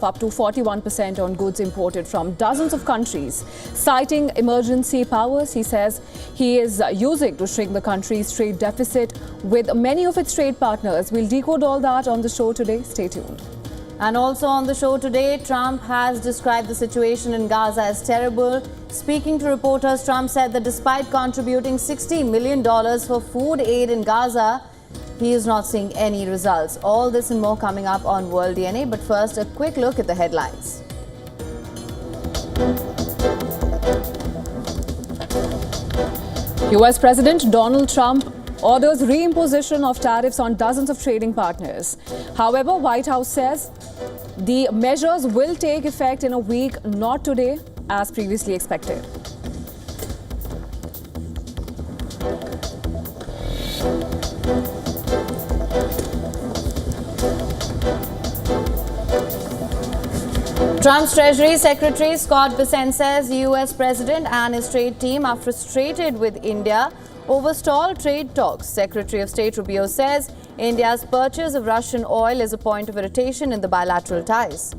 up to 41% on goods imported from dozens of countries. Citing emergency powers, he says he is using to shrink the country's trade deficit with many of its trade partners. We'll decode all that on the show today. Stay tuned. And also on the show today, Trump has described the situation in Gaza as terrible. Speaking to reporters, Trump said that despite contributing $60 million for food aid in Gaza, he is not seeing any results. All this and more coming up on World DNA. But first, a quick look at the headlines. US President Donald Trump orders reimposition of tariffs on dozens of trading partners. However, White House says the measures will take effect in a week, not today, as previously expected. Trump's Treasury Secretary Scott Bessent says the US President and his trade team are frustrated with India over stalled trade talks. Secretary of State Rubio says India's purchase of Russian oil is a point of irritation in the bilateral ties.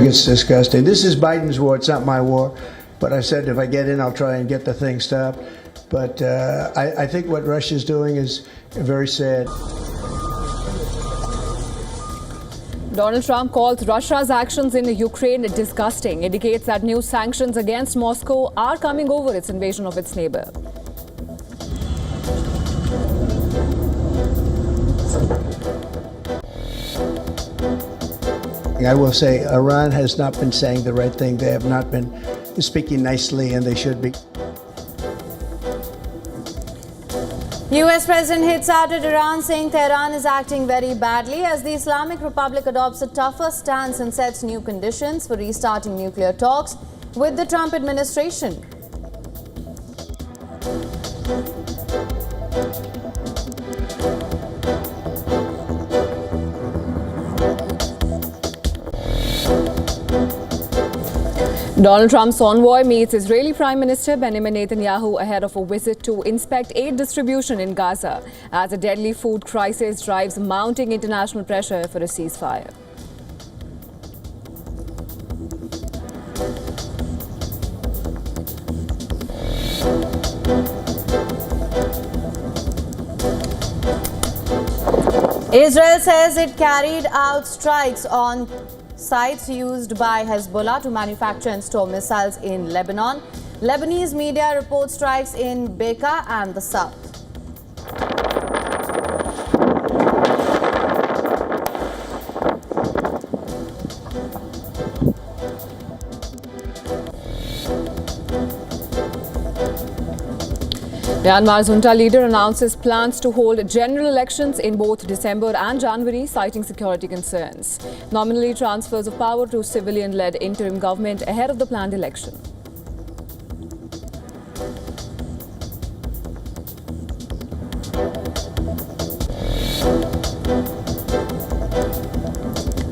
It's disgusting. This is Biden's war. It's not my war. But I said if I get in, I'll try and get the thing stopped. But I think what Russia's doing is very sad. Donald Trump calls Russia's actions in Ukraine disgusting, indicates that new sanctions against Moscow are coming over its invasion of its neighbor. I will say Iran has not been saying the right thing. They have not been speaking nicely, and they should be. US President hits out at Iran, saying Tehran is acting very badly as the Islamic Republic adopts a tougher stance and sets new conditions for restarting nuclear talks with the Trump administration. Donald Trump's envoy meets Israeli Prime Minister Benjamin Netanyahu ahead of a visit to inspect aid distribution in Gaza as a deadly food crisis drives mounting international pressure for a ceasefire. Israel says it carried out strikes on sites used by Hezbollah to manufacture and store missiles in Lebanon. Lebanese media report strikes in Bekaa and the south. Myanmar's junta leader announces plans to hold general elections in both December and January, citing security concerns. Nominally transfers of power to civilian-led interim government ahead of the planned election.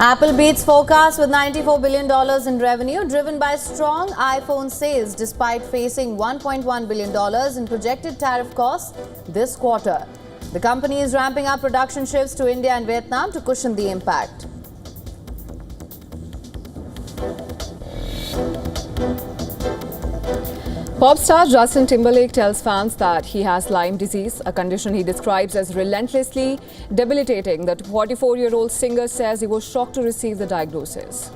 Apple beats forecast with $94 billion in revenue, driven by strong iPhone sales despite facing $1.1 billion in projected tariff costs this quarter. The company is ramping up production shifts to India and Vietnam to cushion the impact. Pop star Justin Timberlake tells fans that he has Lyme disease, a condition he describes as relentlessly debilitating. The 44-year-old singer says he was shocked to receive the diagnosis.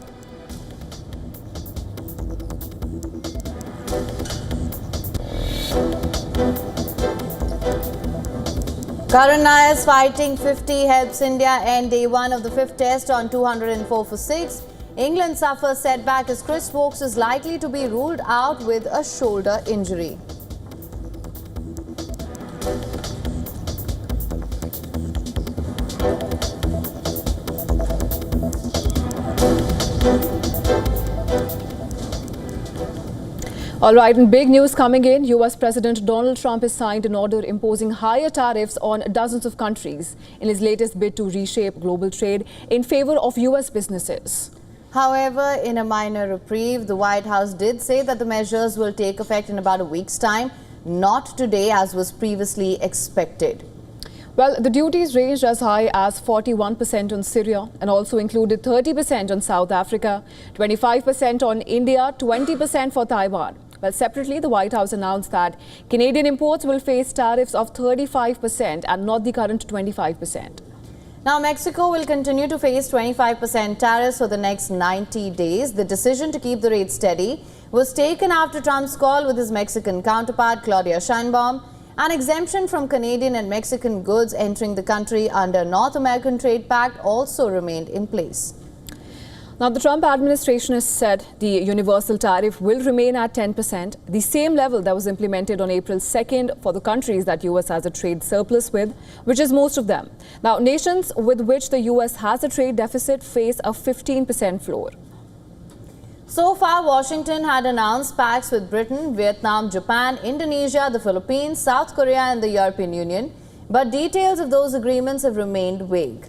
Karan Nair's fighting 50 helps India end day one of the fifth test on 204 for 6. England suffers setback as Chris Woakes is likely to be ruled out with a shoulder injury. All right, and big news coming in. US President Donald Trump has signed an order imposing higher tariffs on dozens of countries in his latest bid to reshape global trade in favor of US businesses. However, in a minor reprieve, the White House did say that the measures will take effect in about a week's time, not today as was previously expected. Well, the duties ranged as high as 41% on Syria and also included 30% on South Africa, 25% on India, 20% for Taiwan. Well, separately, the White House announced that Canadian imports will face tariffs of 35% and not the current 25%. Now, Mexico will continue to face 25% tariffs for the next 90 days. The decision to keep the rate steady was taken after Trump's call with his Mexican counterpart, Claudia Sheinbaum. An exemption from Canadian and Mexican goods entering the country under North American Trade Pact also remained in place. Now, the Trump administration has said the universal tariff will remain at 10%, the same level that was implemented on April 2nd for the countries that U.S. has a trade surplus with, which is most of them. Now, nations with which the U.S. has a trade deficit face a 15% floor. So far, Washington had announced pacts with Britain, Vietnam, Japan, Indonesia, the Philippines, South Korea and the European Union, but details of those agreements have remained vague.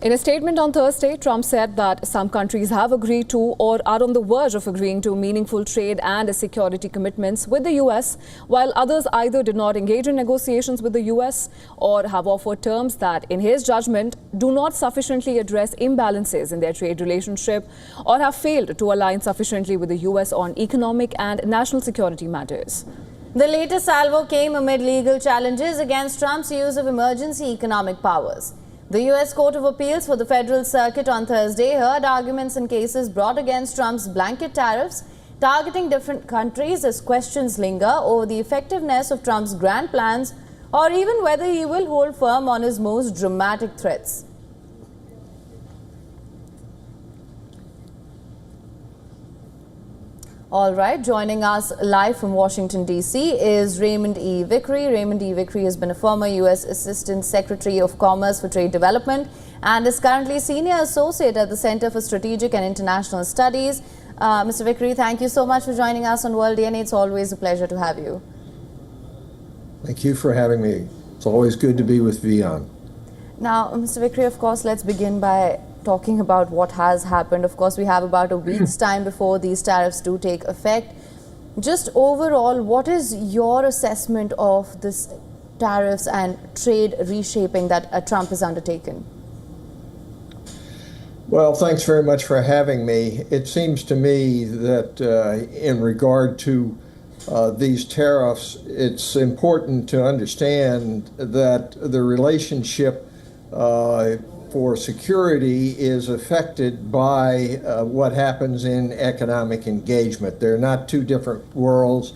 In a statement on Thursday, Trump said that some countries have agreed to or are on the verge of agreeing to meaningful trade and security commitments with the U.S., while others either did not engage in negotiations with the U.S. or have offered terms that, in his judgment, do not sufficiently address imbalances in their trade relationship or have failed to align sufficiently with the U.S. on economic and national security matters. The latest salvo came amid legal challenges against Trump's use of emergency economic powers. The U.S. Court of Appeals for the Federal Circuit on Thursday heard arguments in cases brought against Trump's blanket tariffs targeting different countries as questions linger over the effectiveness of Trump's grand plans or even whether he will hold firm on his most dramatic threats. All right, joining us live from Washington, D.C. is Raymond E. Vickery. Raymond E. Vickery has been a former U.S. Assistant Secretary of Commerce for Trade Development and is currently Senior Associate at the Center for Strategic and International Studies. Mr. Vickery, thank you so much for joining us on World DNA. It's always a pleasure to have you. Thank you for having me. It's always good to be with WION. Now, Mr. Vickery, of course, let's begin by talking about what has happened. Of course, we have about a week's time before these tariffs do take effect. Just overall, what is your assessment of this tariffs and trade reshaping that Trump has undertaken? Well, thanks very much for having me. It seems to me that in regard to these tariffs, it's important to understand that the relationship for security is affected by what happens in economic engagement. They're not two different worlds.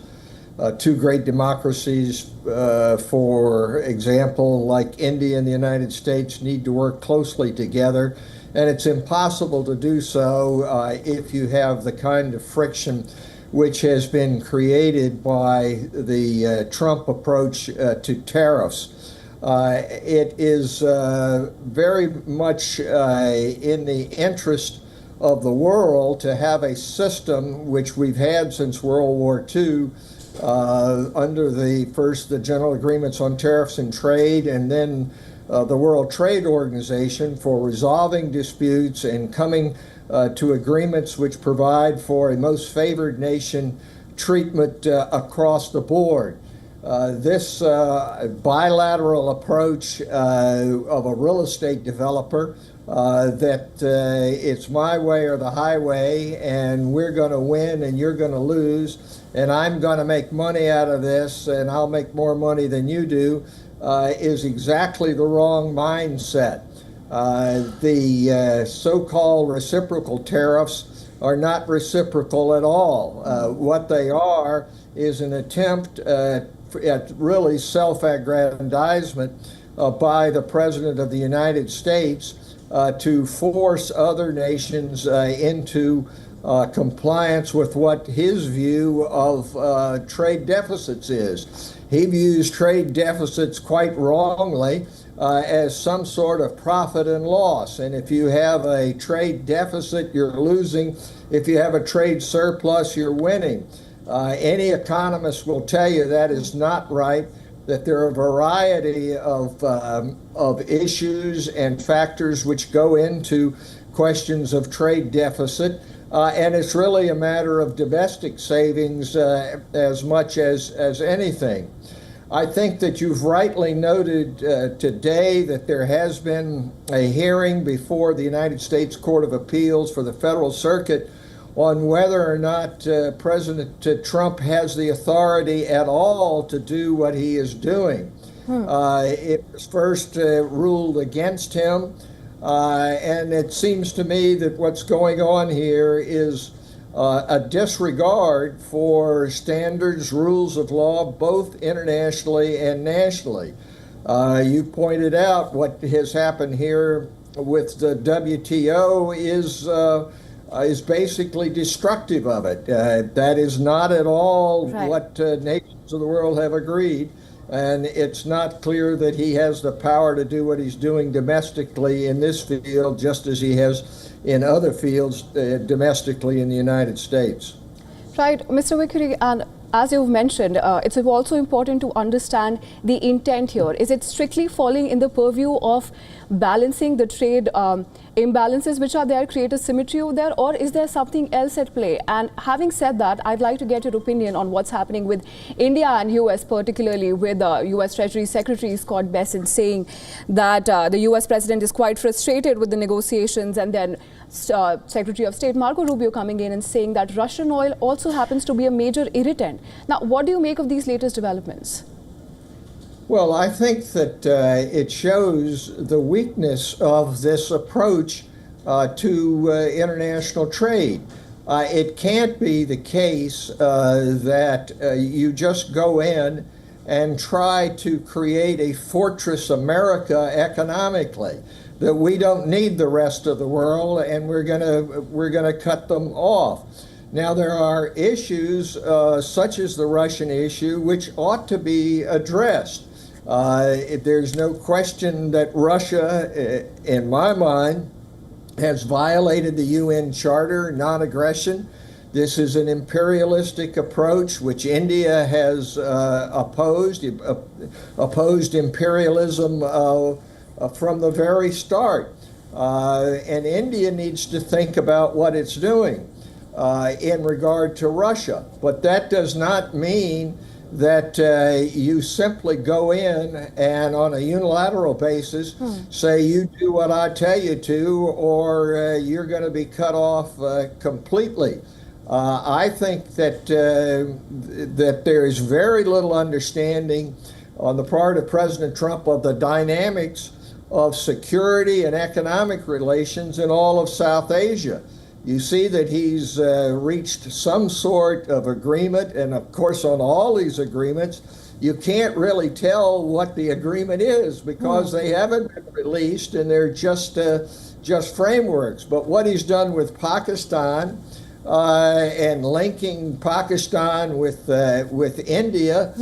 Two great democracies, for example, like India and the United States, need to work closely together. And it's impossible to do so if you have the kind of friction which has been created by the Trump approach to tariffs. It is very much in the interest of the world to have a system which we've had since World War II under the General Agreements on Tariffs and Trade, and then the World Trade Organization for resolving disputes and coming to agreements which provide for a most favored nation treatment across the board. This bilateral approach of a real estate developer that it's my way or the highway, and we're going to win and you're going to lose, and I'm going to make money out of this and I'll make more money than you do, is exactly the wrong mindset. The so-called reciprocal tariffs are not reciprocal at all. What they are is an attempt at really self-aggrandizement by the President of the United States to force other nations into compliance with what his view of trade deficits is. He views trade deficits quite wrongly as some sort of profit and loss. And if you have a trade deficit, you're losing. If you have a trade surplus, you're winning. Any economist will tell you that is not right, that there are a variety of issues and factors which go into questions of trade deficit, and it's really a matter of domestic savings as much as anything. I think that you've rightly noted today that there has been a hearing before the United States Court of Appeals for the Federal Circuit on whether or not President Trump has the authority at all to do what he is doing. It was first ruled against him, and it seems to me that what's going on here is a disregard for standards, rules of law, both internationally and nationally. You pointed out what has happened here with the WTO is basically destructive of it. That is not at all what nations of the world have agreed. And it's not clear that he has the power to do what he's doing domestically in this field, just as he has in other fields domestically in the United States. Right, Mr. Vickery, and as you've mentioned, it's also important to understand the intent here. Is it strictly falling in the purview of balancing the trade imbalances which are there, create a symmetry over there, or is there something else at play? And having said that, I'd like to get your opinion on what's happening with India and US, particularly with US Treasury Secretary Scott Bessent saying that the US President is quite frustrated with the negotiations, and then Secretary of State Marco Rubio coming in and saying that Russian oil also happens to be a major irritant. Now, what do you make of these latest developments? Well, I think that it shows the weakness of this approach to international trade. It can't be the case that you just go in and try to create a fortress America economically, that we don't need the rest of the world and we're gonna cut them off. Now, there are issues such as the Russian issue which ought to be addressed. There's no question that Russia, in my mind, has violated the UN Charter, non-aggression. This is an imperialistic approach which India has opposed imperialism from the very start. And India needs to think about what it's doing in regard to Russia. But that does not mean that you simply go in and on a unilateral basis say you do what I tell you to, or you're going to be cut off completely. I think that that there is very little understanding on the part of President Trump of the dynamics of security and economic relations in all of South Asia. You see that he's reached some sort of agreement, and of course on all these agreements, you can't really tell what the agreement is because they haven't been released and they're just frameworks. But what he's done with Pakistan and linking Pakistan with India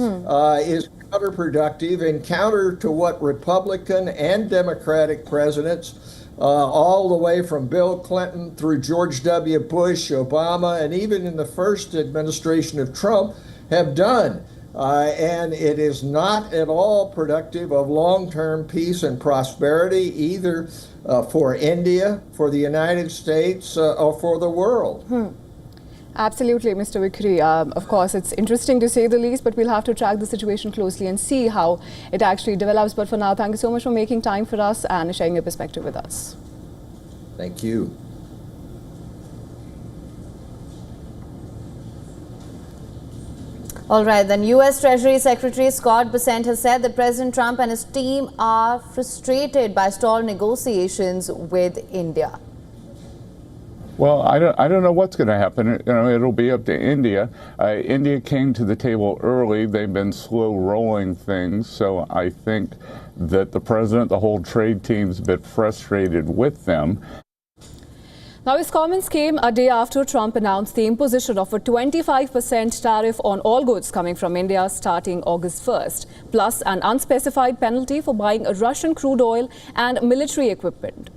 is counterproductive and counter to what Republican and Democratic presidents all the way from Bill Clinton through George W. Bush, Obama, and even in the first administration of Trump have done. And it is not at all productive of long-term peace and prosperity, either for India, for the United States, or for the world. Absolutely, Mr. Vickery. Of course, it's interesting to say the least, but we'll have to track the situation closely and see how it actually develops. But for now, thank you so much for making time for us and sharing your perspective with us. Thank you. All right, then US Treasury Secretary Scott Bessent has said that President Trump and his team are frustrated by stalled negotiations with India. Well, I don't know what's going to happen. It'll be up to India. India came to the table early. They've been slow rolling things. So I think that the president, the whole trade team's a bit frustrated with them. Now, his comments came a day after Trump announced the imposition of a 25% tariff on all goods coming from India starting August 1st, plus an unspecified penalty for buying Russian crude oil and military equipment.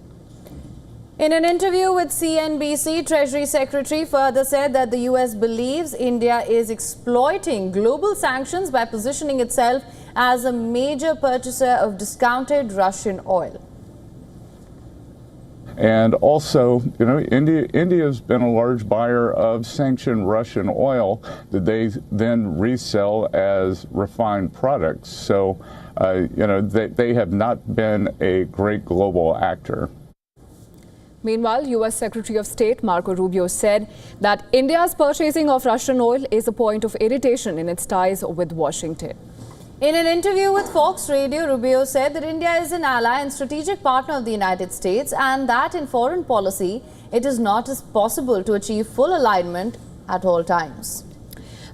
In an interview with CNBC, Treasury Secretary further said that the US believes India is exploiting global sanctions by positioning itself as a major purchaser of discounted Russian oil. And also, India's been a large buyer of sanctioned Russian oil that they then resell as refined products. So, they have not been a great global actor. Meanwhile, U.S. Secretary of State Marco Rubio said that India's purchasing of Russian oil is a point of irritation in its ties with Washington. In an interview with Fox Radio, Rubio said that India is an ally and strategic partner of the United States and that in foreign policy, it is not possible to achieve full alignment at all times.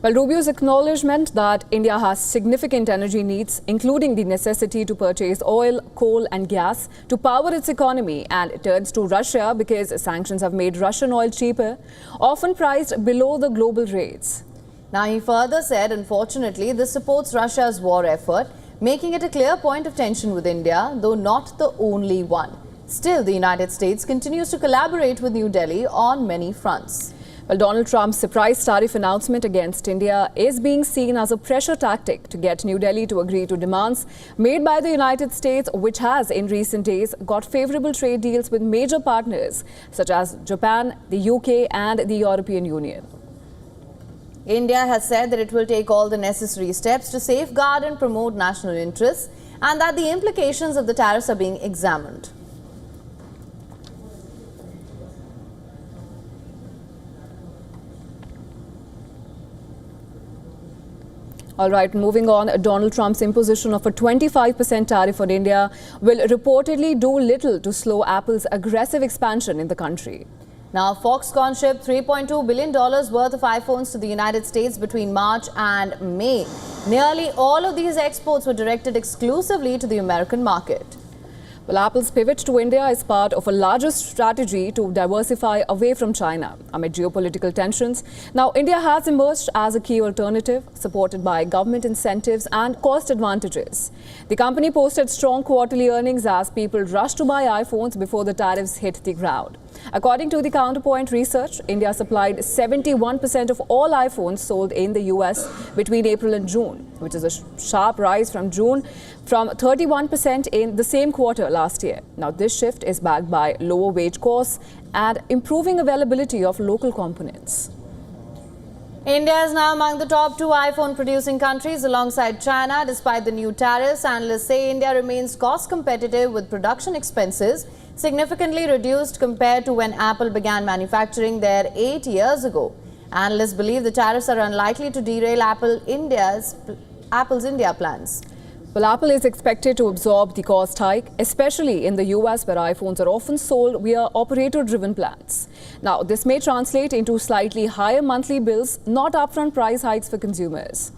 Well, Rubio's acknowledgement that India has significant energy needs, including the necessity to purchase oil, coal and gas to power its economy, and it turns to Russia because sanctions have made Russian oil cheaper, often priced below the global rates. Now, he further said, unfortunately, this supports Russia's war effort, making it a clear point of tension with India, though not the only one. Still, the United States continues to collaborate with New Delhi on many fronts. Well, Donald Trump's surprise tariff announcement against India is being seen as a pressure tactic to get New Delhi to agree to demands made by the United States, which has in recent days got favorable trade deals with major partners such as Japan, the UK and the European Union. India has said that it will take all the necessary steps to safeguard and promote national interests and that the implications of the tariffs are being examined. All right, moving on, Donald Trump's imposition of a 25% tariff on India will reportedly do little to slow Apple's aggressive expansion in the country. Now, Foxconn shipped $3.2 billion worth of iPhones to the United States between March and May. Nearly all of these exports were directed exclusively to the American market. Well, Apple's pivot to India is part of a larger strategy to diversify away from China amid geopolitical tensions. Now, India has emerged as a key alternative, supported by government incentives and cost advantages. The company posted strong quarterly earnings as people rushed to buy iPhones before the tariffs hit the ground. According to the Counterpoint research, India supplied 71% of all iPhones sold in the US between April and June, which is a sharp rise from 31% in the same quarter last year. Now, this shift is backed by lower wage costs and improving availability of local components. India is now among the top 2 iPhone producing countries alongside China. Despite the new tariffs, analysts say India remains cost competitive with production expenses significantly reduced compared to when Apple began manufacturing there 8 years ago. Analysts believe the tariffs are unlikely to derail Apple's India plans. Well, Apple is expected to absorb the cost hike, especially in the US, where iPhones are often sold via operator-driven plans. Now, this may translate into slightly higher monthly bills, not upfront price hikes for consumers.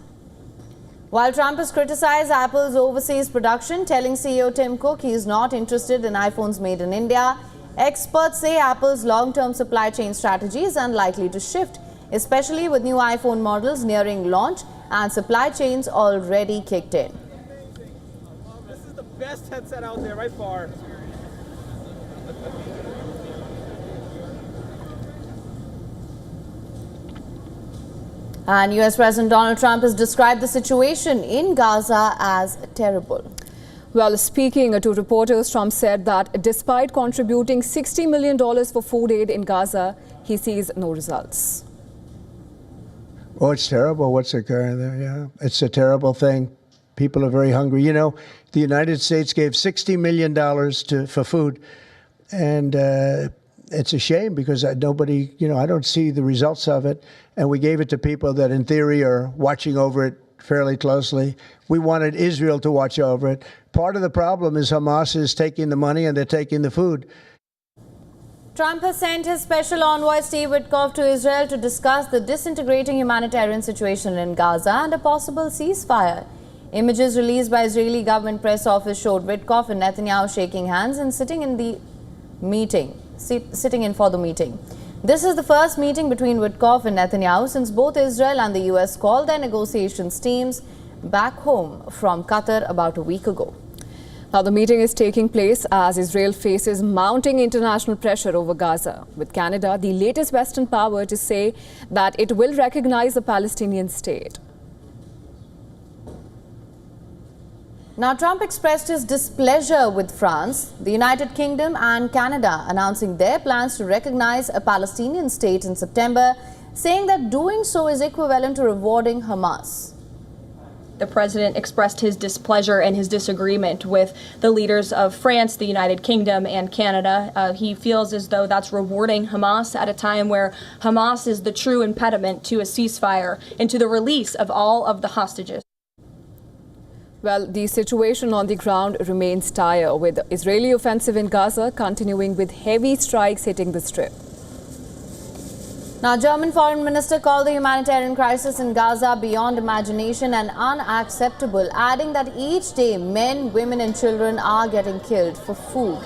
While Trump has criticized Apple's overseas production, telling CEO Tim Cook he is not interested in iPhones made in India, experts say Apple's long-term supply chain strategy is unlikely to shift, especially with new iPhone models nearing launch and supply chains already kicked in. This is the best headset out there by far. And US President Donald Trump has described the situation in Gaza as terrible. Well, speaking to reporters, Trump said that despite contributing $60 million for food aid in Gaza, he sees no results. Oh, it's terrible what's occurring there, yeah. It's a terrible thing. People are very hungry. You know, the United States gave $60 million for food, and it's a shame because nobody, I don't see the results of it. And we gave it to people that in theory are watching over it fairly closely. We wanted Israel to watch over it. Part of the problem is Hamas is taking the money and they're taking the food. Trump has sent his special envoy Steve Witkoff to Israel to discuss the disintegrating humanitarian situation in Gaza and a possible ceasefire. Images released by Israeli government press office showed Witkoff and Netanyahu shaking hands and sitting in for the meeting. This is the first meeting between Witkoff and Netanyahu since both Israel and the US called their negotiations teams back home from Qatar about a week ago. Now, the meeting is taking place as Israel faces mounting international pressure over Gaza, with Canada, the latest Western power, to say that it will recognize a Palestinian state. Now, Trump expressed his displeasure with France, the United Kingdom and Canada, announcing their plans to recognize a Palestinian state in September, saying that doing so is equivalent to rewarding Hamas. The president expressed his displeasure and his disagreement with the leaders of France, the United Kingdom, and Canada. He feels as though that's rewarding Hamas at a time where Hamas is the true impediment to a ceasefire and to the release of all of the hostages. Well, the situation on the ground remains dire, with Israeli offensive in Gaza continuing with heavy strikes hitting the Strip. Now, German Foreign Minister called the humanitarian crisis in Gaza beyond imagination and unacceptable, adding that each day men, women and children are getting killed for food.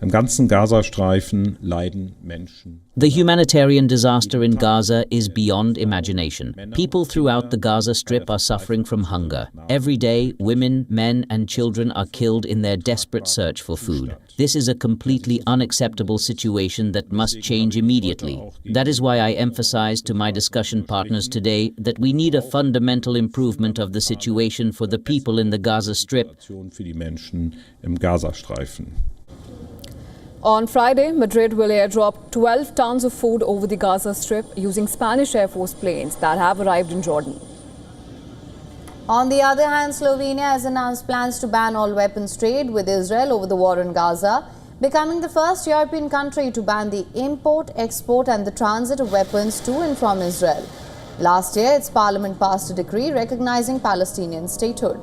Im ganzen Gazastreifen leiden Menschen. The humanitarian disaster in Gaza is beyond imagination. People throughout the Gaza Strip are suffering from hunger. Every day, women, men and children are killed in their desperate search for food. This is a completely unacceptable situation that must change immediately. That is why I emphasized to my discussion partners today that we need a fundamental improvement of the situation for the people in the Gaza Strip. Für die Menschen im Gazastreifen. On Friday, Madrid will airdrop 12 tons of food over the Gaza Strip using Spanish Air Force planes that have arrived in Jordan. On the other hand, Slovenia has announced plans to ban all weapons trade with Israel over the war in Gaza, becoming the first European country to ban the import, export and the transit of weapons to and from Israel. Last year, its parliament passed a decree recognizing Palestinian statehood.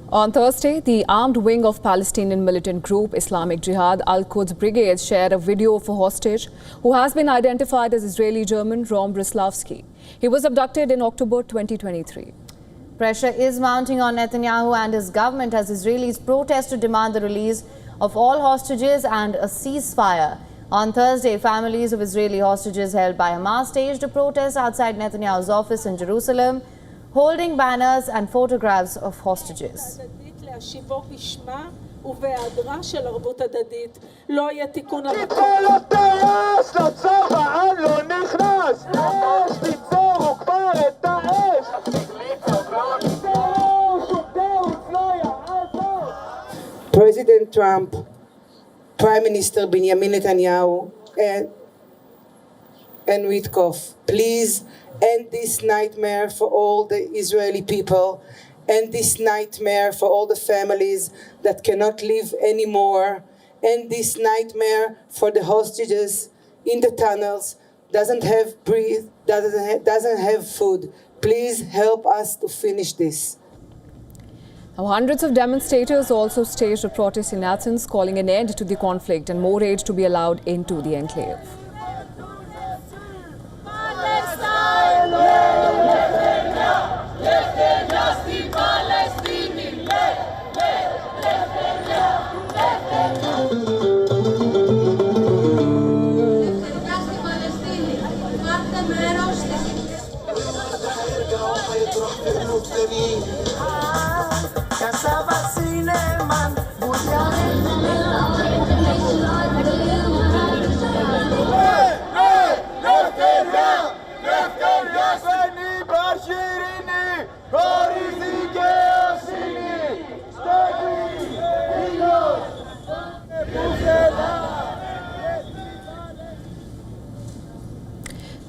On Thursday, the armed wing of Palestinian militant group Islamic Jihad Al-Quds Brigade shared a video of a hostage who has been identified as Israeli-German Rom Brislavsky. He was abducted in October 2023. Pressure is mounting on Netanyahu and his government as Israelis protest to demand the release of all hostages and a ceasefire. On Thursday, families of Israeli hostages held by Hamas staged a protest outside Netanyahu's office in Jerusalem, holding banners and photographs of hostages. President Trump, Prime Minister Benjamin Netanyahu, and Witkoff, please end this nightmare for all the Israeli people, end this nightmare for all the families that cannot live anymore, end this nightmare for the hostages in the tunnels, doesn't have breathe, doesn't have food. Please help us to finish this. Now, hundreds of demonstrators also staged a protest in Athens, calling an end to the conflict and more aid to be allowed into the enclave.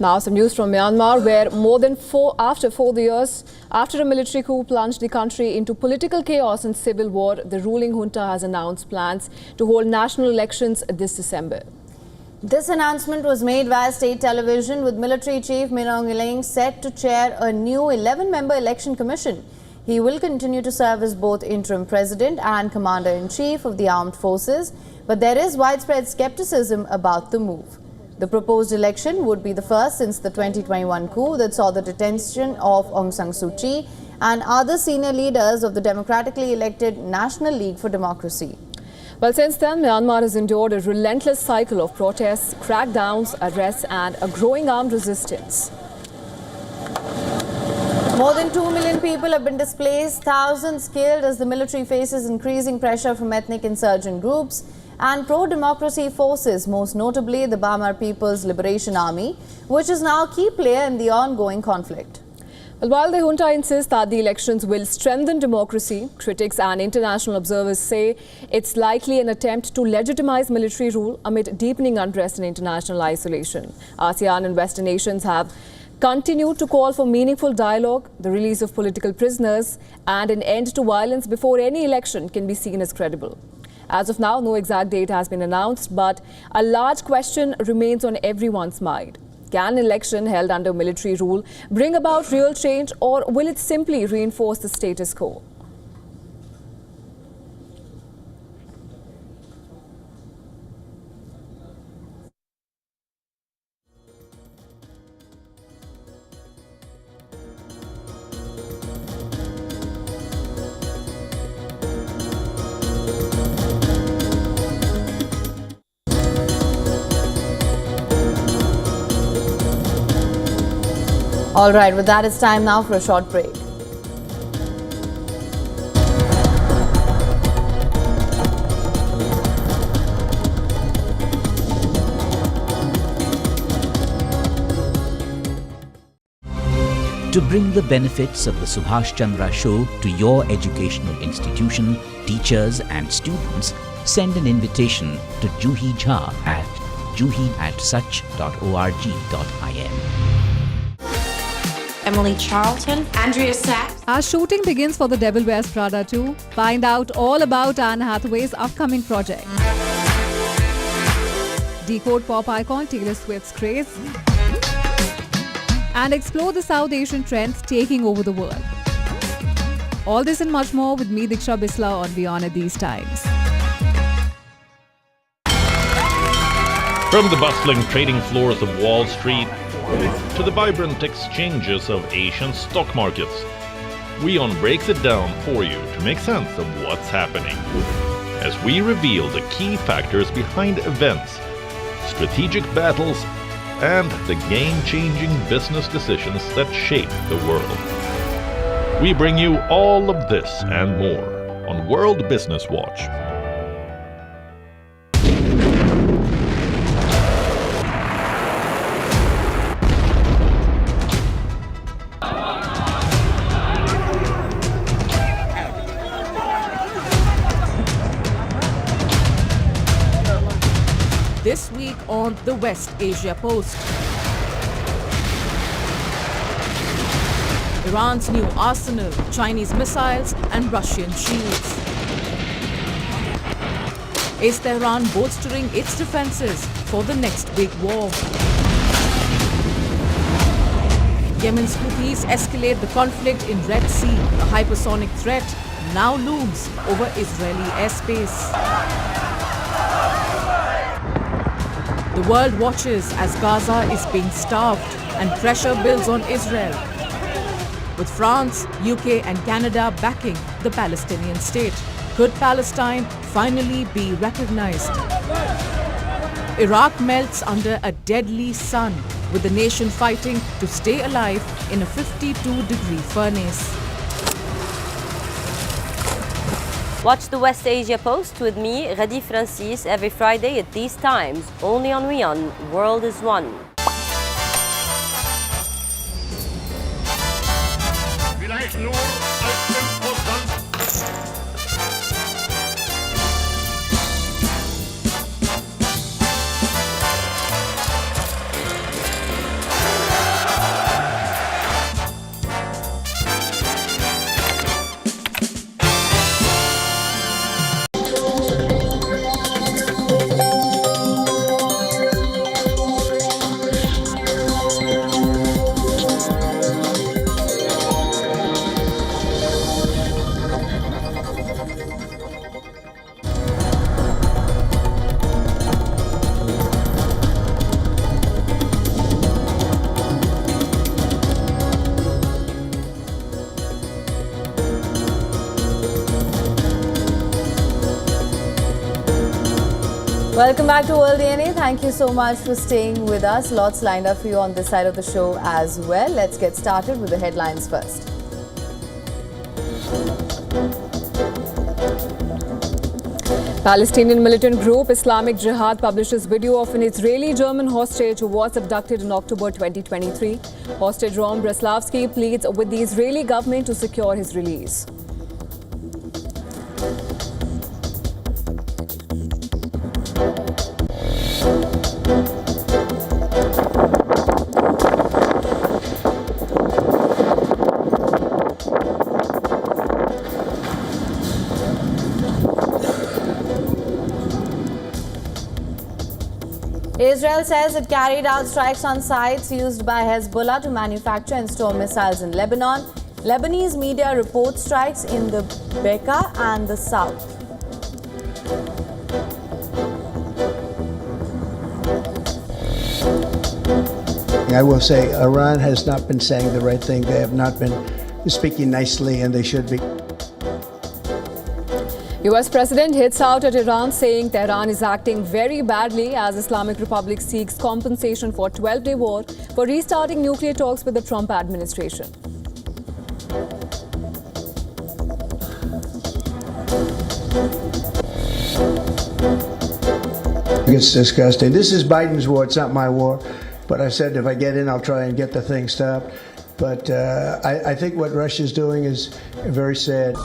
Now some news from Myanmar, where more than 4 years after a military coup plunged the country into political chaos and civil war, the ruling junta has announced plans to hold national elections this December. This announcement was made via state television, with military chief Min Aung Hlaing set to chair a new 11-member election commission. He will continue to serve as both interim president and commander-in-chief of the armed forces, but there is widespread skepticism about the move. The proposed election would be the first since the 2021 coup that saw the detention of Aung San Suu Kyi and other senior leaders of the democratically elected National League for Democracy. Well, since then, Myanmar has endured a relentless cycle of protests, crackdowns, arrests and a growing armed resistance. More than 2 million people have been displaced, thousands killed as the military faces increasing pressure from ethnic insurgent groups. and pro-democracy forces, most notably the Bamar People's Liberation Army, which is now a key player in the ongoing conflict. Well, while the junta insists that the elections will strengthen democracy, critics and international observers say it's likely an attempt to legitimize military rule amid deepening unrest and international isolation. ASEAN and Western nations have continued to call for meaningful dialogue, the release of political prisoners, and an end to violence before any election can be seen as credible. As of now, no exact date has been announced, but a large question remains on everyone's mind. Can an election held under military rule bring about real change, or will it simply reinforce the status quo? All right, with that, it's time now for a short break. To bring the benefits of the Subhash Chandra Show to your educational institution, teachers and students, send an invitation to Juhi Jha at juhi@such.org.in. Emily Charlton, Andrea Sachs. Our shooting begins for The Devil Wears Prada 2. Find out all about Anne Hathaway's upcoming project. Decode pop icon Taylor Swift's craze. And explore the South Asian trends taking over the world. All this and much more with me, Diksha Bisla, on WION at these times. From the bustling trading floors of Wall Street to the vibrant exchanges of Asian stock markets, WION breaks it down for you to make sense of what's happening, as we reveal the key factors behind events, strategic battles, and the game-changing business decisions that shape the world. We bring you all of this and more on World Business Watch. This week on the West Asia Post. Iran's new arsenal, Chinese missiles and Russian shields. Is Tehran bolstering its defenses for the next big war? Yemen's Houthis escalate the conflict in Red Sea. A hypersonic threat now looms over Israeli airspace. The world watches as Gaza is being starved and pressure builds on Israel, with France, UK and Canada backing the Palestinian state. Could Palestine finally be recognized? Iraq melts under a deadly sun, with the nation fighting to stay alive in a 52-degree furnace. Watch the West Asia Post with me, Radi Francis, every Friday at these times, only on WION, World is One. Welcome back to World DNA. Thank you so much for staying with us. Lots lined up for you on this side of the show as well. Let's get started with the headlines first. Palestinian militant group Islamic Jihad publishes video of an Israeli-German hostage who was abducted in October 2023. Hostage Rom Breslavsky pleads with the Israeli government to secure his release. Israel says it carried out strikes on sites used by Hezbollah to manufacture and store missiles in Lebanon. Lebanese media report strikes in the Bekaa and the south. I will say Iran has not been saying the right thing. They have not been speaking nicely, and they should be. US President hits out at Iran, saying Tehran is acting very badly as Islamic Republic seeks compensation for 12-day war for restarting nuclear talks with the Trump administration. It's disgusting. This is Biden's war. It's not my war. But I said if I get in, I'll try and get the thing stopped. But I think what Russia's doing is very sad.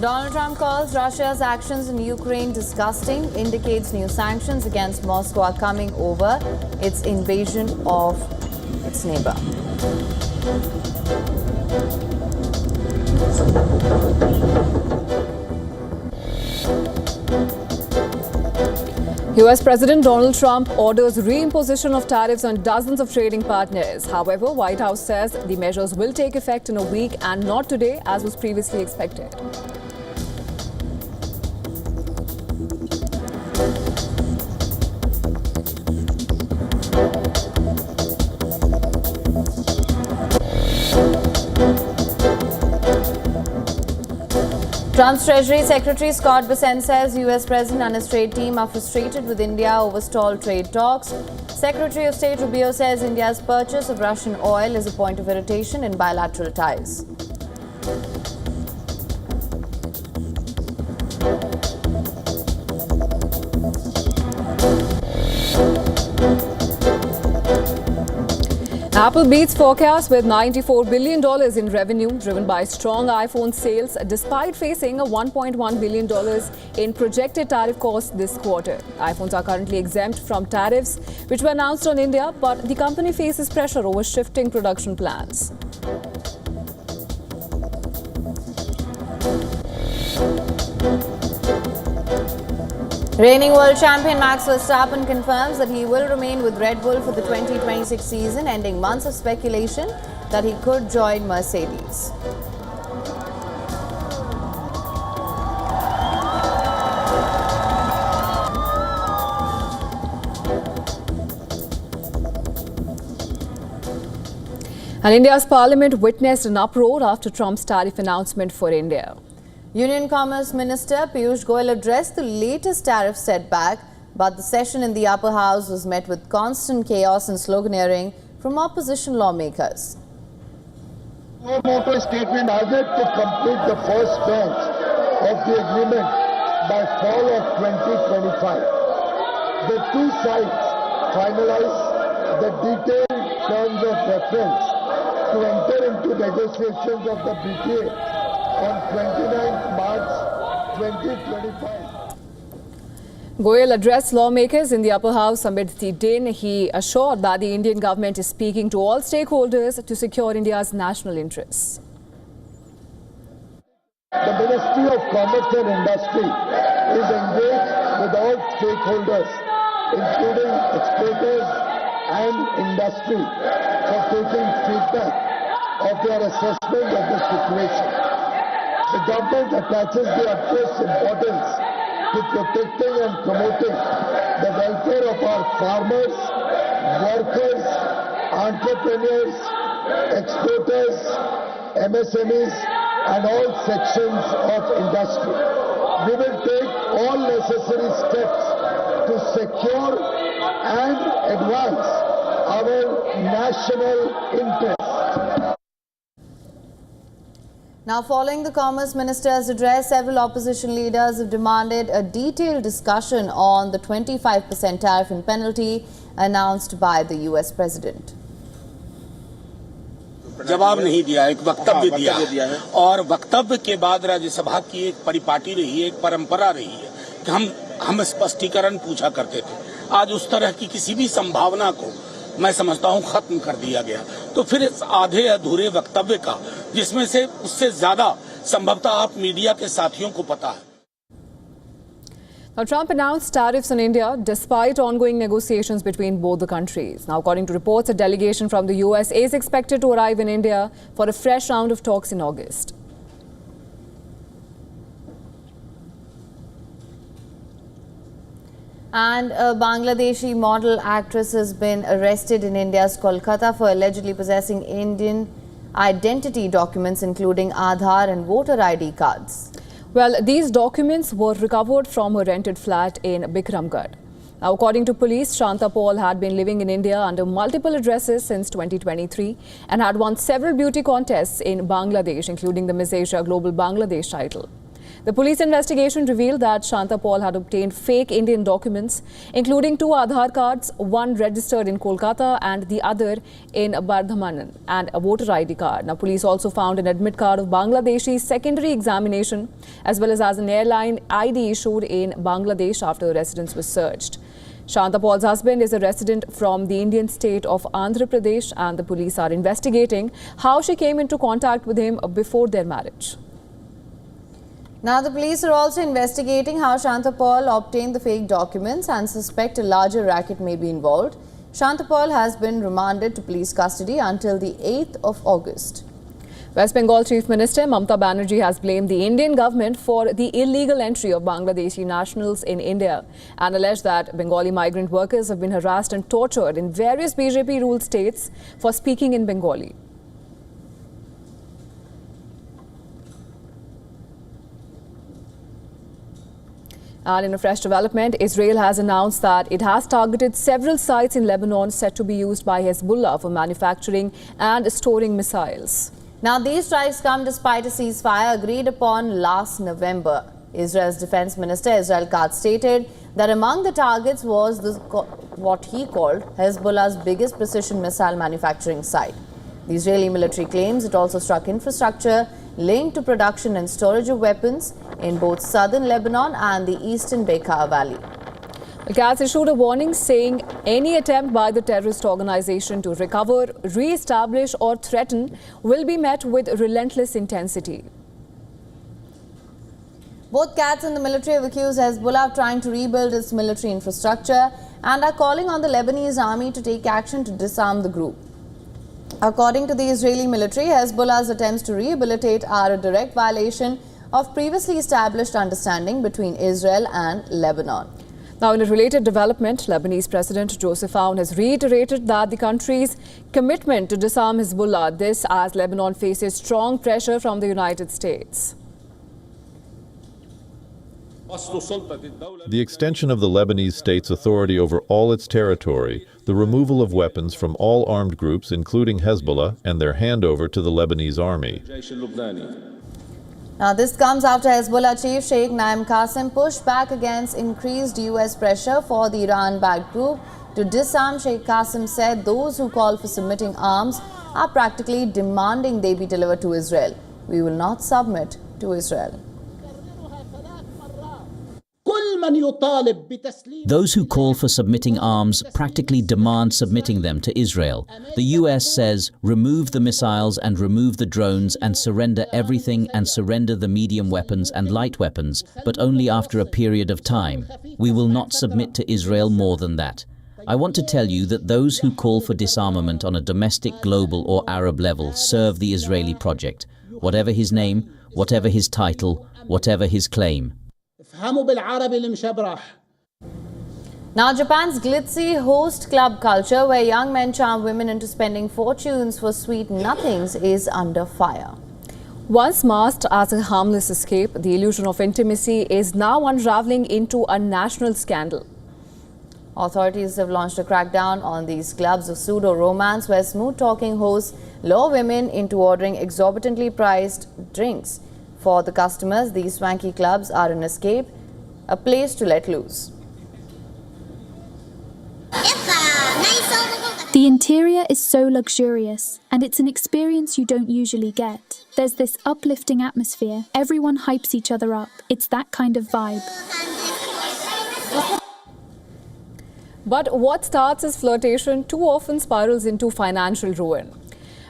Donald Trump calls Russia's actions in Ukraine disgusting, indicates new sanctions against Moscow are coming over its invasion of its neighbor. US President Donald Trump orders reimposition of tariffs on dozens of trading partners. However, White House says the measures will take effect in a week and not today, as was previously expected. Trump's Treasury Secretary Scott Bessent says US President and his trade team are frustrated with India over stalled trade talks. Secretary of State Rubio says India's purchase of Russian oil is a point of irritation in bilateral ties. Apple beats forecasts with $94 billion in revenue, driven by strong iPhone sales, despite facing a $1.1 billion in projected tariff costs this quarter. iPhones are currently exempt from tariffs, which were announced on India, but the company faces pressure over shifting production plans. Reigning world champion Max Verstappen confirms that he will remain with Red Bull for the 2026 season, ending months of speculation that he could join Mercedes. And India's parliament witnessed an uproar after Trump's tariff announcement for India. Union Commerce Minister Piyush Goyal addressed the latest tariff setback, but the session in the upper house was met with constant chaos and sloganeering from opposition lawmakers. No motor statement has it to complete the first tranche of the agreement by fall of 2025. The two sides finalized the detailed terms of reference to enter into negotiations of the BTA on 29 March 2025. Goyal addressed lawmakers in the upper house amid the din. He assured that the Indian government is speaking to all stakeholders to secure India's national interests. The Ministry of Commerce and Industry is engaged with all stakeholders, including exporters and industry, for taking feedback of their assessment of the situation. The government attaches the utmost importance to protecting and promoting the welfare of our farmers, workers, entrepreneurs, exporters, MSMEs, and all sections of industry. We will take all necessary steps to secure and advance our national interests. Now, following the Commerce Minister's address, several opposition leaders have demanded a detailed discussion on the 25% tariff and penalty announced by the US President. जवाब नहीं दिया, एक वक्तव्य दिया है और वक्तव्य के बाद राज्यसभा की एक परिपाटी रही है, एक परंपरा रही है कि हम स्पष्टीकरण पूछा करते थे। आज उस तरह की किसी भी संभावना को मैं समझता हूं खत्म कर दिया गया। तो फिर इस आधे अधूरे वक्तव्य का, जिसमें से उससे ज्यादा संभवतः आप मीडिया के साथियों को पता है। Now, Trump announced tariffs on India despite ongoing negotiations between both the countries. Now, according to reports, a delegation from the US is expected to arrive in India for a fresh round of talks in August. And a Bangladeshi model actress has been arrested in India's Kolkata for allegedly possessing Indian identity documents including Aadhaar and voter ID cards. Well, these documents were recovered from her rented flat in Bikramgarh. Now, according to police, Shanta Paul had been living in India under multiple addresses since 2023 and had won several beauty contests in Bangladesh, including the Miss Asia Global Bangladesh title. The police investigation revealed that Shanta Paul had obtained fake Indian documents, including 2 Aadhaar cards, one registered in Kolkata and the other in Bardhaman, and a voter ID card. Now, police also found an admit card of Bangladeshi secondary examination, as well as an airline ID issued in Bangladesh after the residence was searched. Shanta Paul's husband is a resident from the Indian state of Andhra Pradesh, and the police are investigating how she came into contact with him before their marriage. Now, the police are also investigating how Shanta Paul obtained the fake documents and suspect a larger racket may be involved. Shanta Paul has been remanded to police custody until the 8th of August. West Bengal Chief Minister Mamata Banerjee has blamed the Indian government for the illegal entry of Bangladeshi nationals in India and alleged that Bengali migrant workers have been harassed and tortured in various BJP-ruled states for speaking in Bengali. And in a fresh development, Israel has announced that it has targeted several sites in Lebanon said to be used by Hezbollah for manufacturing and storing missiles. Now, these strikes come despite a ceasefire agreed upon last November. Israel's Defense Minister Israel Katz stated that among the targets was what he called Hezbollah's biggest precision missile manufacturing site. The Israeli military claims it also struck infrastructure linked to production and storage of weapons in both southern Lebanon and the eastern Bekaa Valley. Katz issued a warning saying any attempt by the terrorist organization to recover, re-establish or threaten will be met with relentless intensity. Both Katz and the military have accused Hezbollah of trying to rebuild its military infrastructure and are calling on the Lebanese army to take action to disarm the group. According to the Israeli military, Hezbollah's attempts to rehabilitate are a direct violation of previously established understanding between Israel and Lebanon. Now, in a related development, Lebanese President Joseph Aoun has reiterated that the country's commitment to disarm Hezbollah, this as Lebanon faces strong pressure from the United States. The extension of the Lebanese state's authority over all its territory, the removal of weapons from all armed groups, including Hezbollah, and their handover to the Lebanese army. Now, this comes after Hezbollah chief Sheikh Naim Qasim pushed back against increased US pressure for the Iran-backed group to disarm. Sheikh Qasim said those who call for submitting arms are practically demanding they be delivered to Israel. We will not submit to Israel. Those who call for submitting arms practically demand submitting them to Israel. The US says, remove the missiles and remove the drones and surrender everything and surrender the medium weapons and light weapons, but only after a period of time. We will not submit to Israel more than that. I want to tell you that those who call for disarmament on a domestic, global or Arab level serve the Israeli project, whatever his name, whatever his title, whatever his claim. Now, Japan's glitzy host club culture, where young men charm women into spending fortunes for sweet nothings, is under fire. Once masked as a harmless escape, the illusion of intimacy is now unraveling into a national scandal. Authorities have launched a crackdown on these clubs of pseudo-romance where smooth-talking hosts lure women into ordering exorbitantly priced drinks. For the customers, these swanky clubs are an escape, a place to let loose. The interior is so luxurious, and it's an experience you don't usually get. There's this uplifting atmosphere. Everyone hypes each other up. It's that kind of vibe. But what starts as flirtation too often spirals into financial ruin.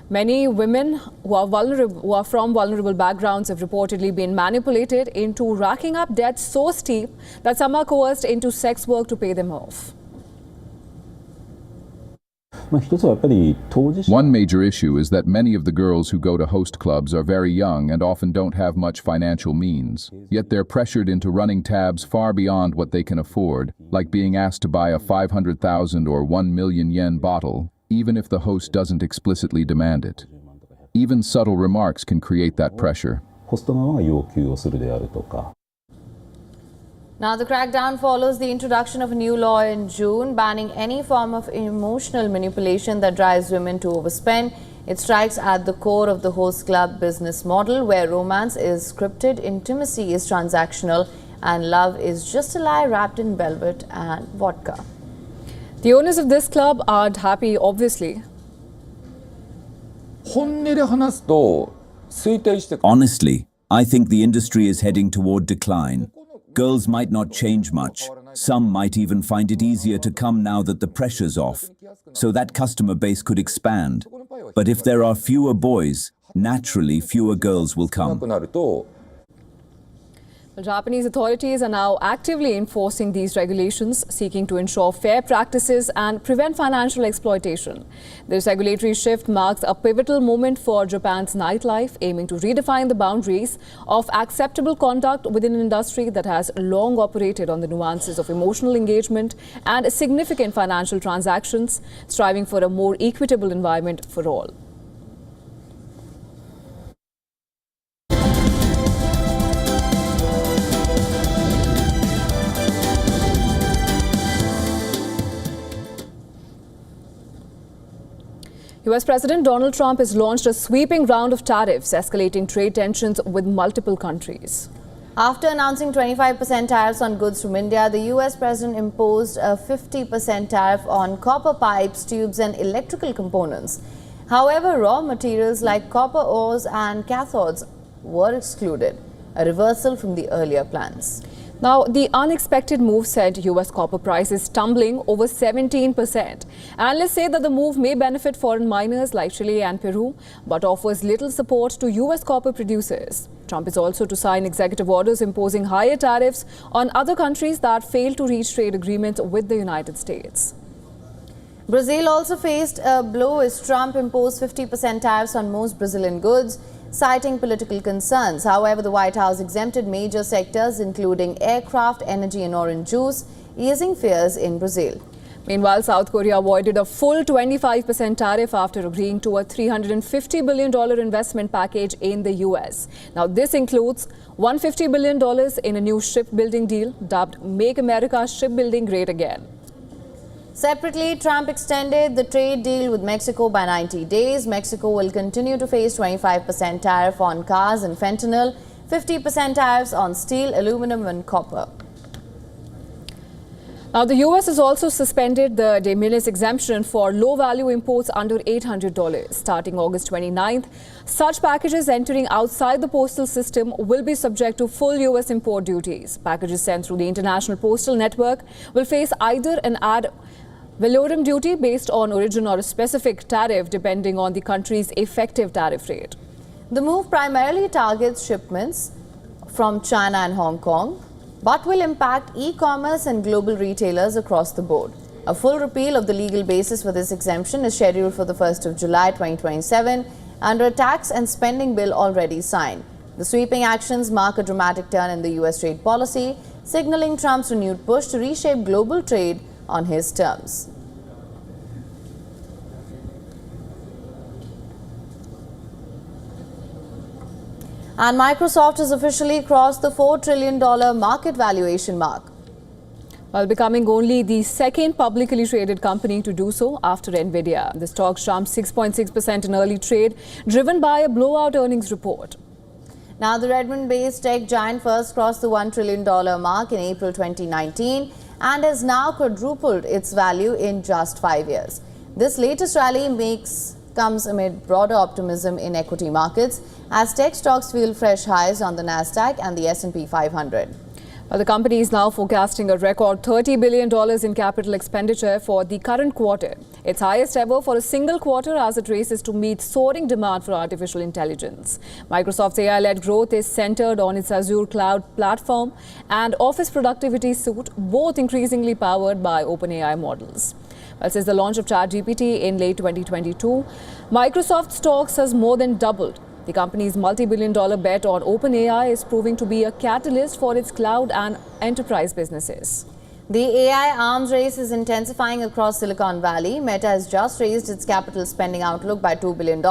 Many women who are from vulnerable backgrounds have reportedly been manipulated into racking up debts so steep that some are coerced into sex work to pay them off. One major issue is that many of the girls who go to host clubs are very young and often don't have much financial means. Yet they're pressured into running tabs far beyond what they can afford, like being asked to buy a 500,000 or 1 million yen bottle, even if the host doesn't explicitly demand it. Even subtle remarks can create that pressure. Now, the crackdown follows the introduction of a new law in June banning any form of emotional manipulation that drives women to overspend. It strikes at the core of the host club business model, where romance is scripted, intimacy is transactional, and love is just a lie wrapped in velvet and vodka. The owners of this club aren't happy, obviously. Honestly, I think the industry is heading toward decline. Girls might not change much. Some might even find it easier to come now that the pressure's off. So that customer base could expand. But if there are fewer boys, naturally fewer girls will come. Well, Japanese authorities are now actively enforcing these regulations, seeking to ensure fair practices and prevent financial exploitation. This regulatory shift marks a pivotal moment for Japan's nightlife, aiming to redefine the boundaries of acceptable conduct within an industry that has long operated on the nuances of emotional engagement and significant financial transactions, striving for a more equitable environment for all. US President Donald Trump has launched a sweeping round of tariffs, escalating trade tensions with multiple countries. After announcing 25% tariffs on goods from India, the US President imposed a 50% tariff on copper pipes, tubes and electrical components. However, raw materials like copper ores and cathodes were excluded, a reversal from the earlier plans. Now, the unexpected move sent US copper prices tumbling over 17%. Analysts say that the move may benefit foreign miners like Chile and Peru, but offers little support to US copper producers. Trump is also to sign executive orders imposing higher tariffs on other countries that fail to reach trade agreements with the United States. Brazil also faced a blow as Trump imposed 50% tariffs on most Brazilian goods, citing political concerns. However, the White House exempted major sectors including aircraft, energy and orange juice, easing fears in Brazil. Meanwhile, South Korea avoided a full 25% tariff after agreeing to a $350 billion investment package in the US. Now, this includes $150 billion in a new shipbuilding deal dubbed Make America Shipbuilding Great Again. Separately, Trump extended the trade deal with Mexico by 90 days. Mexico will continue to face 25% tariff on cars and fentanyl, 50% tariffs on steel, aluminum and copper. Now, the US has also suspended the de minimis exemption for low-value imports under $800. Starting August 29th, such packages entering outside the postal system will be subject to full US import duties. Packages sent through the International Postal Network will face either an ad valorem duty based on origin or a specific tariff depending on the country's effective tariff rate. The move primarily targets shipments from China and Hong Kong, but will impact e-commerce and global retailers across the board. A full repeal of the legal basis for this exemption is scheduled for the 1st of July 2027 under a tax and spending bill already signed. The sweeping actions mark a dramatic turn in the US trade policy, signaling Trump's renewed push to reshape global trade on his terms. And Microsoft has officially crossed the $4 trillion market valuation mark. while becoming only the second publicly traded company to do so after Nvidia. The stock jumped 6.6% in early trade, driven by a blowout earnings report. Now, the Redmond-based tech giant first crossed the $1 trillion mark in April 2019 and has now quadrupled its value in just 5 years. This latest rally comes amid broader optimism in equity markets as tech stocks feel fresh highs on the Nasdaq and the S&P 500. Well, the company is now forecasting a record $30 billion in capital expenditure for the current quarter, its highest ever for a single quarter as it races to meet soaring demand for artificial intelligence. Microsoft's AI-led growth is centered on its Azure cloud platform and Office productivity suite, both increasingly powered by OpenAI models. Well, since the launch of ChatGPT in late 2022, Microsoft stocks has more than doubled. The company's multi-billion-dollar bet on OpenAI is proving to be a catalyst for its cloud and enterprise businesses. The AI arms race is intensifying across Silicon Valley. Meta has just raised its capital spending outlook by $2 billion,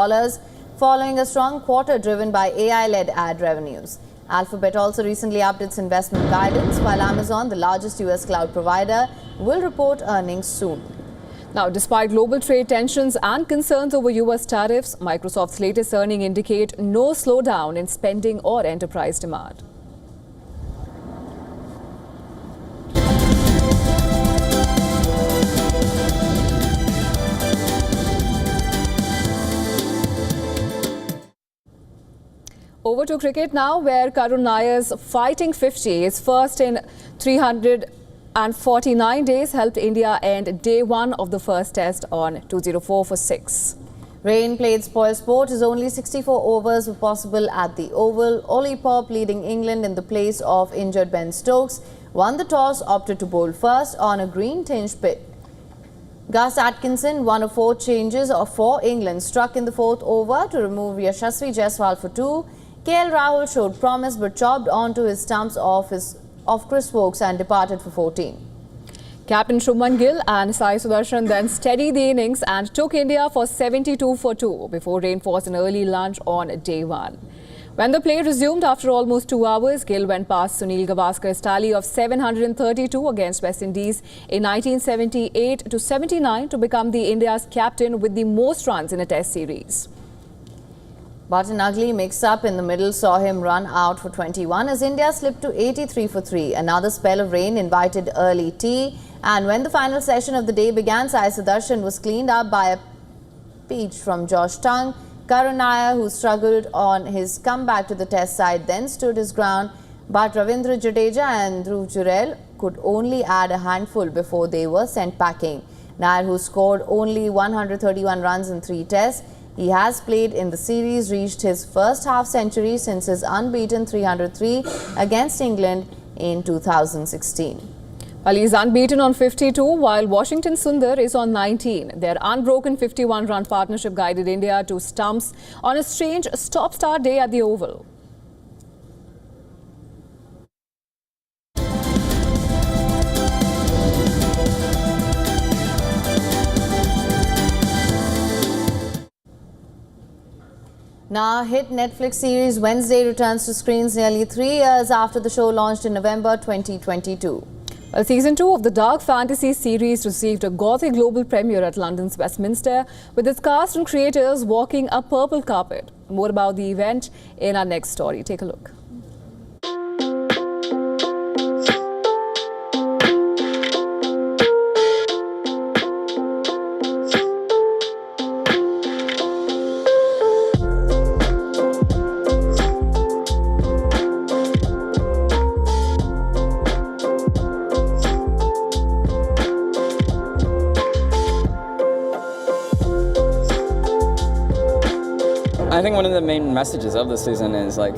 following a strong quarter driven by AI-led ad revenues. Alphabet also recently upped its investment guidance, while Amazon, the largest US cloud provider, will report earnings soon. Now, despite global trade tensions and concerns over US tariffs, Microsoft's latest earnings indicate no slowdown in spending or enterprise demand. Over to cricket now, where Karun Nayar's fighting 50, his first in 349 days, helped India end day one of the first test on 204 for 6. Rain played spoil sport as only 64 overs were possible at the Oval. Ollie Pope, leading England in the place of injured Ben Stokes, won the toss, opted to bowl first on a green-tinged pitch. Gus Atkinson, one of 4 changes for England, struck in the 4th over to remove Yashasvi Jaiswal for 2. KL Rahul showed promise but chopped onto his stumps off Chris Wokes and departed for 14. Captain Shubman Gill and Sai Sudarshan then steadied the innings and took India for 72 for 2 before rain forced an early lunch on day 1. When the play resumed after almost 2 hours, Gill went past Sunil Gavaskar's tally of 732 against West Indies in 1978 to 79 to become the India's captain with the most runs in a test series. But an ugly mix-up in the middle saw him run out for 21 as India slipped to 83 for 3. Another spell of rain invited early tea, and when the final session of the day began, Sai Sudarshan was cleaned up by a peach from Josh Tongue. Karun Nayar, who struggled on his comeback to the test side, then stood his ground, but Ravindra Jadeja and Dhruv Jurel could only add a handful before they were sent packing. Nayar, who scored only 131 runs in 3 tests, he has played in the series, reached his first half-century since his unbeaten 303 against England in 2016. Well, he's unbeaten on 52, while Washington Sundar is on 19. Their unbroken 51-run partnership guided India to stumps on a strange stop-start day at the Oval. Now, hit Netflix series Wednesday returns to screens nearly 3 years after the show launched in November 2022. Well, season 2 of the dark fantasy series received a gothic global premiere at London's Westminster, with its cast and creators walking a purple carpet. More about the event in our next story. Take a look. I think one of the main messages of the season is, like,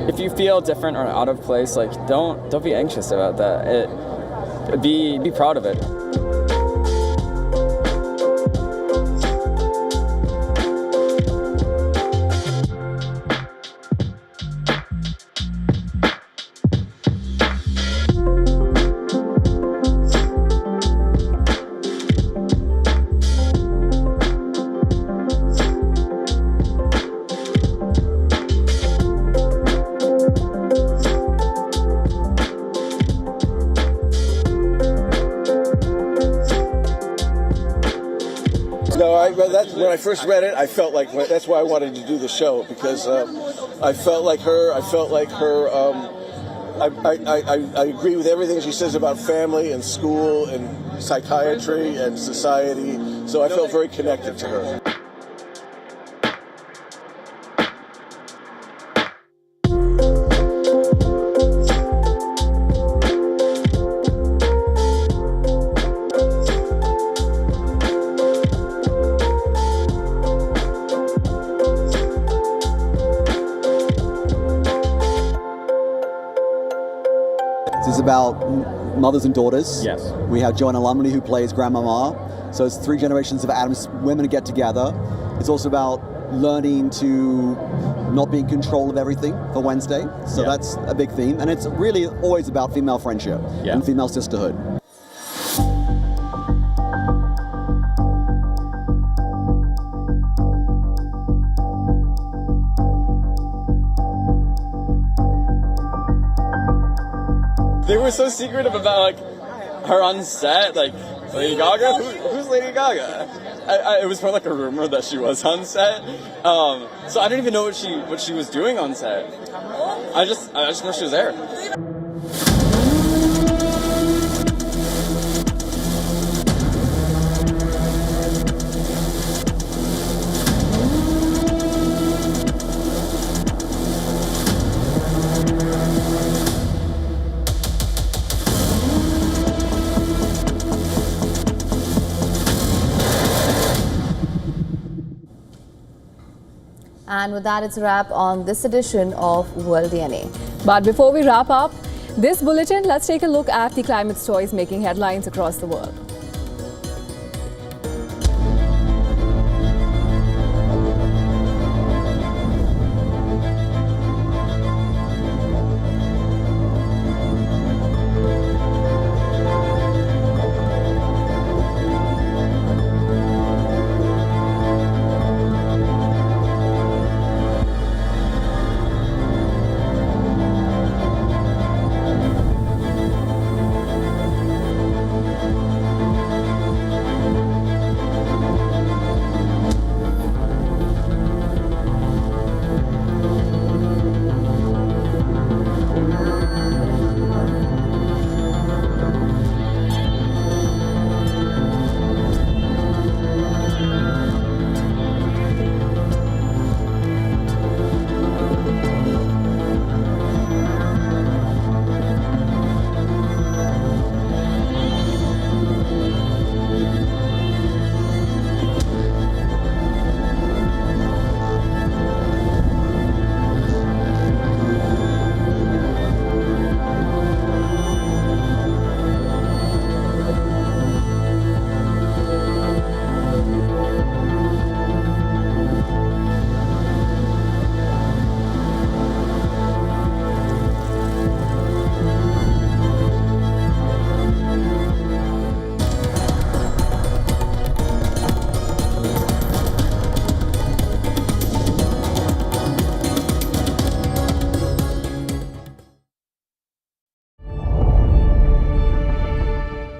if you feel different or out of place, like, don't be anxious about that. Be proud of it. that's when I first read it. I felt like that's why I wanted to do the show, because I felt like her. I agree with everything she says about family and school and psychiatry and society. So I felt very connected to her. It's about mothers and daughters. Yes. We have Joanna Lumley, who plays Grandmama. So it's 3 generations of Adams women get together. It's also about learning to not be in control of everything for Wednesday. So that's a big theme. And it's really always about female friendship and female sisterhood. They were so secretive about like her on set, like Lady Gaga. Who's Lady Gaga? It was more like a rumor that she was on set. So I didn't even know what she was doing on set. I just know she was there. And with that, it's a wrap on this edition of World DNA. But before we wrap up this bulletin, let's take a look at the climate stories making headlines across the world.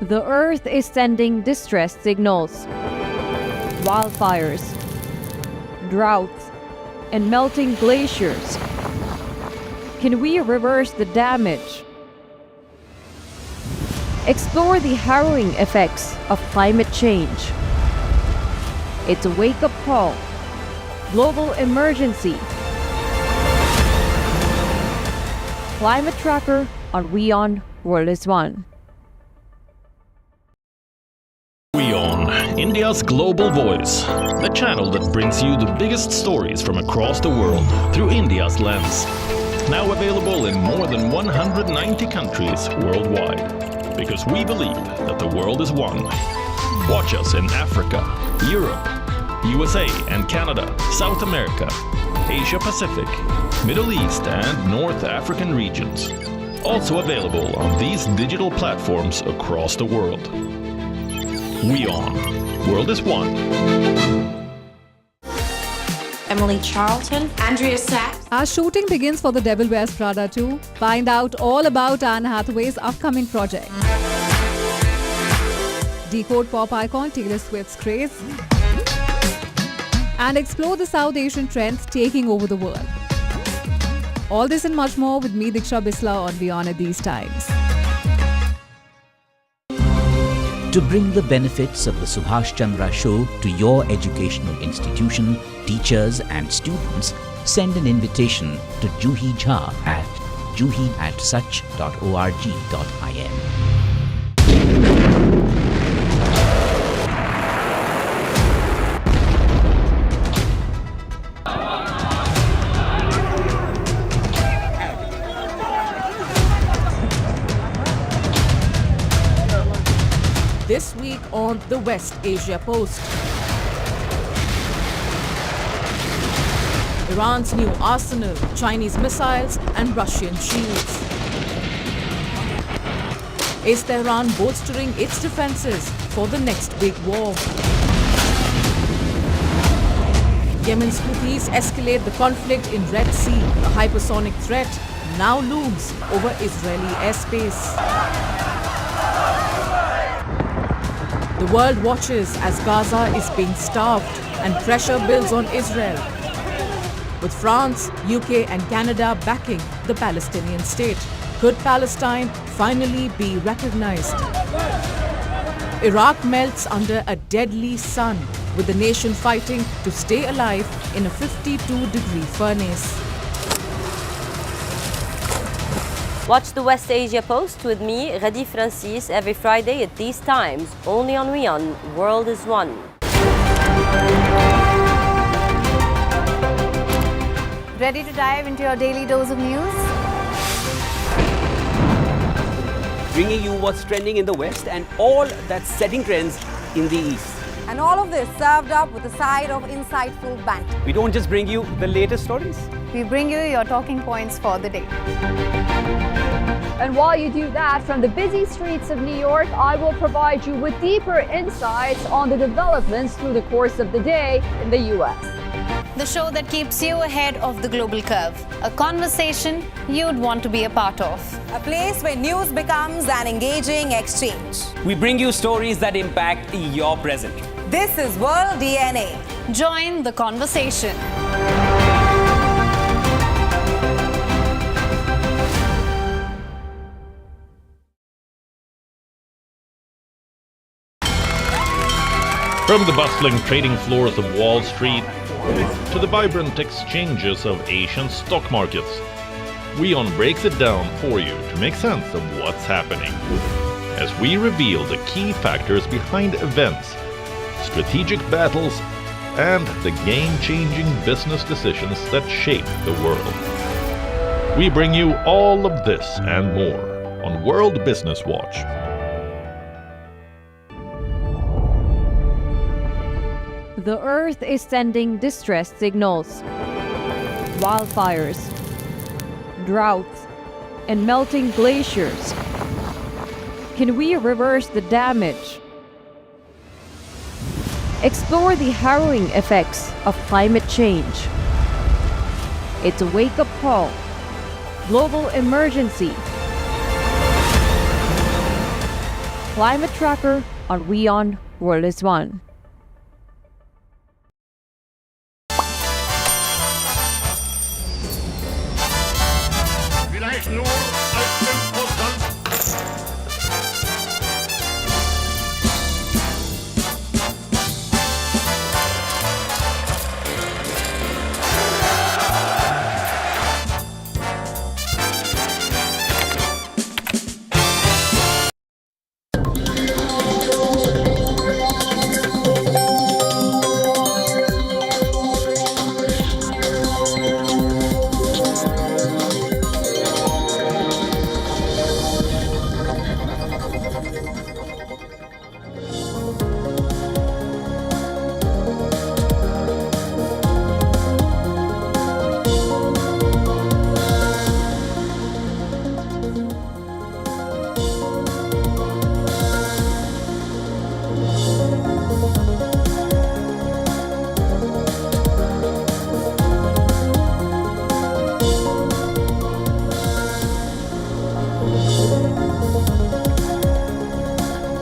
The Earth is sending distress signals. Wildfires, droughts, and melting glaciers. Can we reverse the damage? Explore the harrowing effects of climate change. It's a wake-up call. Global emergency. Climate Tracker on WION World is One. WION, India's global voice, the channel that brings you the biggest stories from across the world through India's lens. Now available in more than 190 countries worldwide, because we believe that the world is one. Watch us in Africa, Europe, USA and Canada, South America, Asia Pacific, Middle East and North African regions. Also available on these digital platforms across the world. WION, World is One. Emily Charlton, Andrea Sachs. As shooting begins for The Devil Wears Prada 2, find out all about Anne Hathaway's upcoming project. Decode pop icon Taylor Swift's craze. and explore the South Asian trends taking over the world. All this and much more with me, Diksha Bisla, on WION at these times. To bring the benefits of the Subhash Chandra Show to your educational institution, teachers and students, send an invitation to Juhi Jha at juhi@such.org.in. This week on the West Asia Post. Iran's new arsenal, Chinese missiles and Russian shields. Is Tehran bolstering its defenses for the next big war? Yemen's Houthis escalate the conflict in Red Sea. A hypersonic threat now looms over Israeli airspace. The world watches as Gaza is being starved and pressure builds on Israel, with France, UK and Canada backing the Palestinian state. Could Palestine finally be recognized? Iraq melts under a deadly sun, with the nation fighting to stay alive in a 52-degree furnace. Watch the West Asia Post with me, Radi Francis, every Friday at these times, only on WION, World is One. Ready to dive into your daily dose of news? Bringing you what's trending in the West and all that's setting trends in the East. And all of this served up with a side of insightful banter. We don't just bring you the latest stories. We bring you your talking points for the day. And while you do that, from the busy streets of New York, I will provide you with deeper insights on the developments through the course of the day in the U.S. The show that keeps you ahead of the global curve. A conversation you'd want to be a part of. A place where news becomes an engaging exchange. We bring you stories that impact your present. This is World DNA. Join the conversation. From the bustling trading floors of Wall Street to the vibrant exchanges of Asian stock markets, WION breaks it down for you to make sense of what's happening, as we reveal the key factors behind events, strategic battles, and the game-changing business decisions that shape the world. We bring you all of this and more on World Business Watch. The Earth is sending distress signals. Wildfires, droughts, and melting glaciers. Can we reverse the damage? Explore the harrowing effects of climate change. It's a wake-up call. Global emergency. Climate Tracker on WION World is One.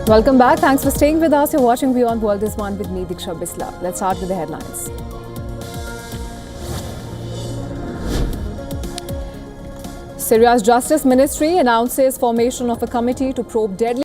Welcome back. Thanks for staying with us. You're watching WION World is One with me, Diksha Bisla. Let's start with the headlines. Syria's Justice Ministry announces formation of a committee to probe deadly